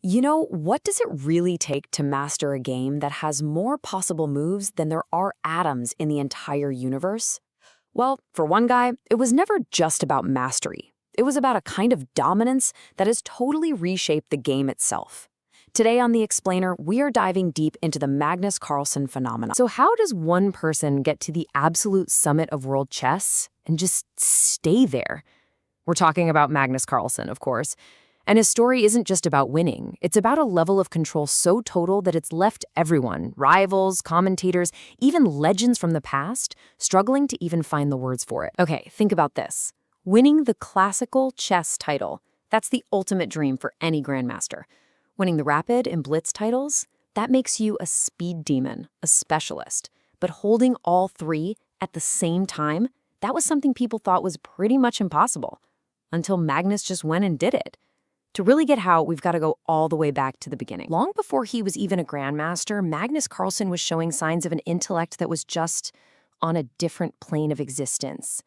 What does it really take to master a game that has more possible moves than there are atoms in the entire universe? Well, for one guy, it was never just about mastery. It was about a kind of dominance that has totally reshaped the game itself. Today on The Explainer, we are diving deep into the Magnus Carlsen phenomenon. So how does one person get to the absolute summit of world chess and just stay there? We're talking about Magnus Carlsen, of course. And his story isn't just about winning. It's about a level of control so total that it's left everyone, rivals, commentators, even legends from the past, struggling to even find the words for it. Okay, think about this. Winning the classical chess title, that's the ultimate dream for any grandmaster. Winning the rapid and blitz titles, that makes you a speed demon, a specialist. But holding all three at the same time, that was something people thought was pretty much impossible. Until Magnus just went and did it. To really get how, we've got to go all the way back to the beginning. Long before he was even a grandmaster, Magnus Carlsen was showing signs of an intellect that was just on a different plane of existence.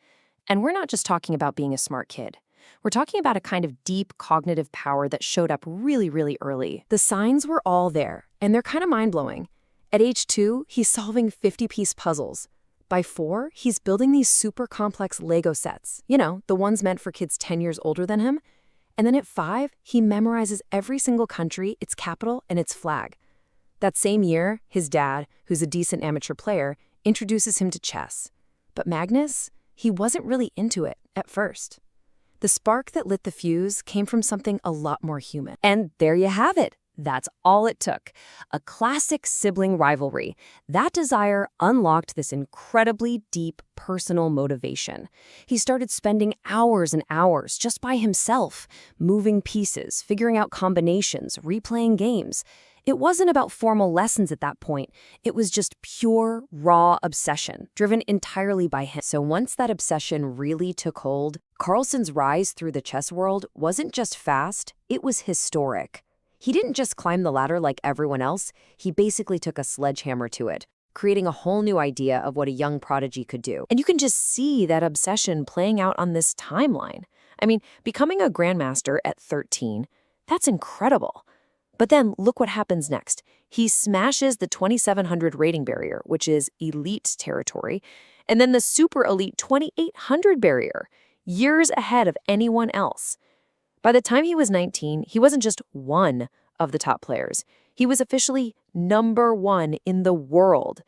And we're not just talking about being a smart kid. We're talking about a kind of deep cognitive power that showed up really, really early. The signs were all there, and they're kind of mind-blowing. At age 2, he's solving 50-piece puzzles. By 4, he's building these super complex Lego sets. The ones meant for kids 10 years older than him. And then at 5, he memorizes every single country, its capital, and its flag. That same year, his dad, who's a decent amateur player, introduces him to chess. But Magnus, he wasn't really into it at first. The spark that lit the fuse came from something a lot more human. And there you have it. That's all it took. A classic sibling rivalry. That desire unlocked this incredibly deep personal motivation. He started spending hours and hours just by himself, moving pieces, figuring out combinations, replaying games. It wasn't about formal lessons at that point. It was just pure, raw obsession, driven entirely by him. So once that obsession really took hold, Carlsen's rise through the chess world wasn't just fast, it was historic. He didn't just climb the ladder like everyone else, he basically took a sledgehammer to it, creating a whole new idea of what a young prodigy could do. And you can just see that obsession playing out on this timeline. Becoming a grandmaster at 13, that's incredible. But then look what happens next. He smashes the 2700 rating barrier, which is elite territory, and then the super elite 2800 barrier, years ahead of anyone else. By the time he was 19, he wasn't just one of the top players. He was officially #1 in the world,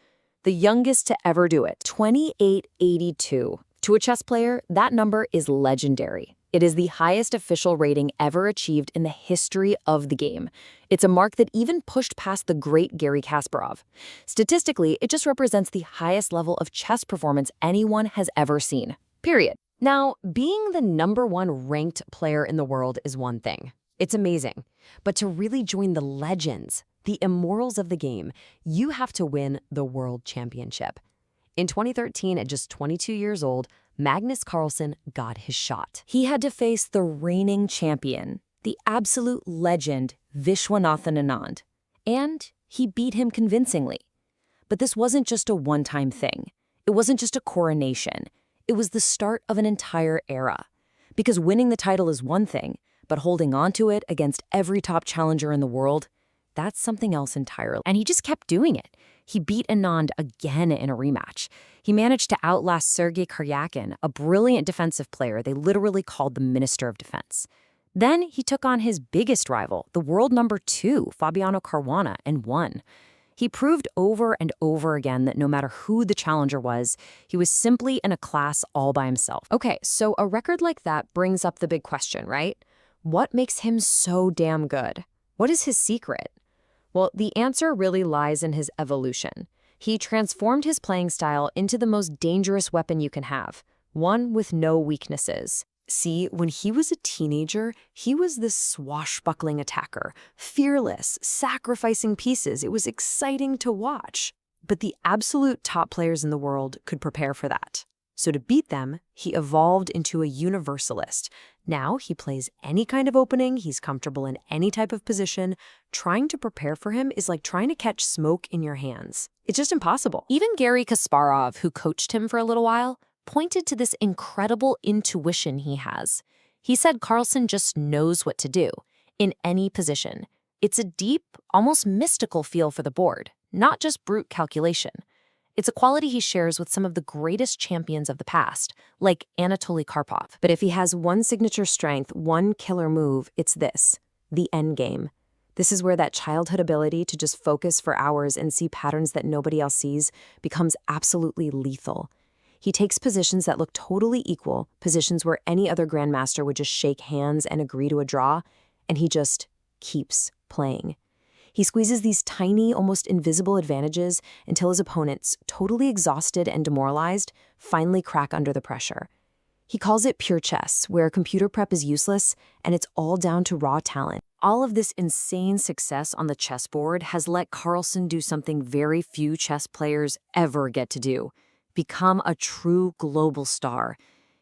the youngest to ever do it, 2882. To a chess player, that number is legendary. It is the highest official rating ever achieved in the history of the game. It's a mark that even pushed past the great Garry Kasparov. Statistically, it just represents the highest level of chess performance anyone has ever seen. Period. Now, being the #1 ranked player in the world is one thing. It's amazing. But to really join the legends, the immortals of the game, you have to win the World Championship. In 2013, at just 22 years old, Magnus Carlsen got his shot. He had to face the reigning champion, the absolute legend, Viswanathan Anand. And he beat him convincingly. But this wasn't just a one-time thing. It wasn't just a coronation. It was the start of an entire era. Because winning the title is one thing, but holding on to it against every top challenger in the world, that's something else entirely. And he just kept doing it. He beat Anand again in a rematch. He managed to outlast Sergei Karyakin, a brilliant defensive player they literally called the Minister of Defense. Then he took on his biggest rival, the world #2, Fabiano Caruana, and won. He proved over and over again that no matter who the challenger was, he was simply in a class all by himself. Okay, so a record like that brings up the big question, right? What makes him so damn good? What is his secret? Well, the answer really lies in his evolution. He transformed his playing style into the most dangerous weapon you can have, one with no weaknesses. See, when he was a teenager, he was this swashbuckling attacker, fearless, sacrificing pieces. It was exciting to watch. But the absolute top players in the world could prepare for that. So to beat them, he evolved into a universalist. Now he plays any kind of opening, he's comfortable in any type of position. Trying to prepare for him is like trying to catch smoke in your hands. It's just impossible. Even Garry Kasparov, who coached him for a little while, pointed to this incredible intuition he has. He said Carlsen just knows what to do in any position. It's a deep, almost mystical feel for the board, not just brute calculation. It's a quality he shares with some of the greatest champions of the past, like Anatoly Karpov. But if he has one signature strength, one killer move, it's this: the endgame. This is where that childhood ability to just focus for hours and see patterns that nobody else sees becomes absolutely lethal. He takes positions that look totally equal, positions where any other grandmaster would just shake hands and agree to a draw, and he just keeps playing. He squeezes these tiny, almost invisible advantages until his opponents, totally exhausted and demoralized, finally crack under the pressure. He calls it pure chess, where computer prep is useless and it's all down to raw talent. All of this insane success on the chessboard has let Carlsen do something very few chess players ever get to do: become a true global star.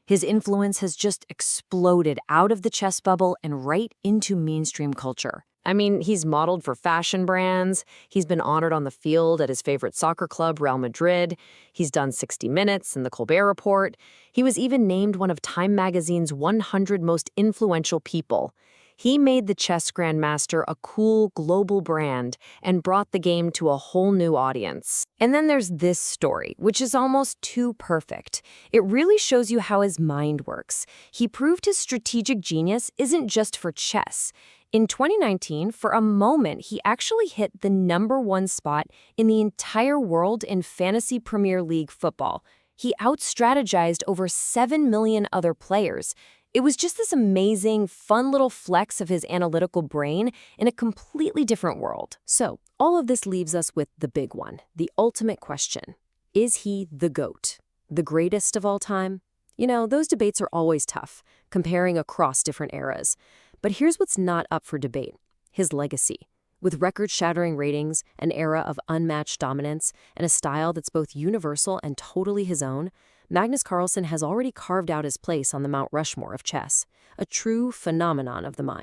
His influence has just exploded out of the chess bubble and right into mainstream culture. I mean, he's modeled for fashion brands, he's been honored on the field at his favorite soccer club, Real Madrid, he's done 60 Minutes and the Colbert Report, he was even named one of Time magazine's 100 most influential people. He made the chess grandmaster a cool global brand and brought the game to a whole new audience. And then there's this story, which is almost too perfect. It really shows you how his mind works. He proved his strategic genius isn't just for chess. In 2019, for a moment, he actually hit the #1 spot in the entire world in Fantasy Premier League football. He out-strategized over 7 million other players. It was just this amazing, fun little flex of his analytical brain in a completely different world. So, all of this leaves us with the big one, the ultimate question. Is he the GOAT? The greatest of all time? You know, those debates are always tough, comparing across different eras. But here's what's not up for debate: his legacy. With record-shattering ratings, an era of unmatched dominance, and a style that's both universal and totally his own, Magnus Carlsen has already carved out his place on the Mount Rushmore of chess, a true phenomenon of the mind.